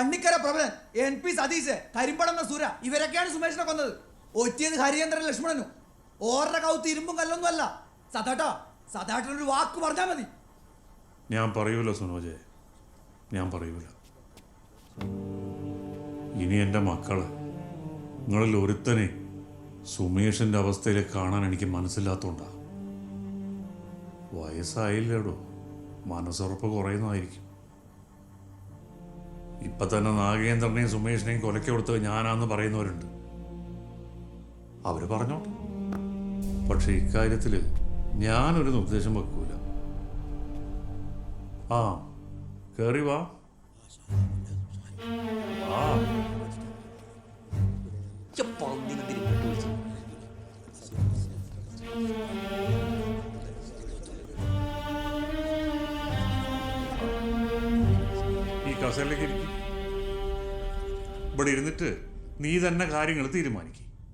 അണ്ണിക്കര Prabhan, NP Satheesh, കരിമ്പടന്ന Soora ഇവരൊക്കെയാണ് സുമേഷിനെ കൊന്നത്. ഒറ്റിയത് ഹരിചന്ദ്രൻ ലക്ഷ്മണനും. ഓരുടെ കൗത്ത് ഇരുമ്പും കല്ലൊന്നും അല്ല. സദാട്ടനൊരു വാക്ക് പറഞ്ഞാൽ മതി. ഞാൻ പറയൂല സുനോജെ, ഞാൻ പറയൂല. ഇനി എൻ്റെ മക്കള് നിങ്ങളിൽ ഒരുത്തനെ സുമേഷിൻ്റെ അവസ്ഥയിലേക്ക് കാണാൻ എനിക്ക് മനസ്സില്ലാത്തോണ്ടാ. വയസ്സായില്ലേടോ, മനസ്സുറപ്പ് കുറയുന്നതായിരിക്കും. ഇപ്പൊ തന്നെ നാഗേന്ദ്രനെയും സുമേഷിനെയും കൊലയ്ക്ക് കൊടുത്തത് ഞാനാന്ന് പറയുന്നവരുണ്ട്. അവര് പറഞ്ഞോട്ടെ. പക്ഷെ ഇക്കാര്യത്തില് ഞാനൊരു നിർദ്ദേശം വെക്കൂല. ആ കേറി വാ. ഈ കസേരയിലേക്ക് ഇരിക്കും. ഇവിടെ ഇരുന്നിട്ട് നീ തന്നെ കാര്യങ്ങൾ തീരുമാനിക്കും.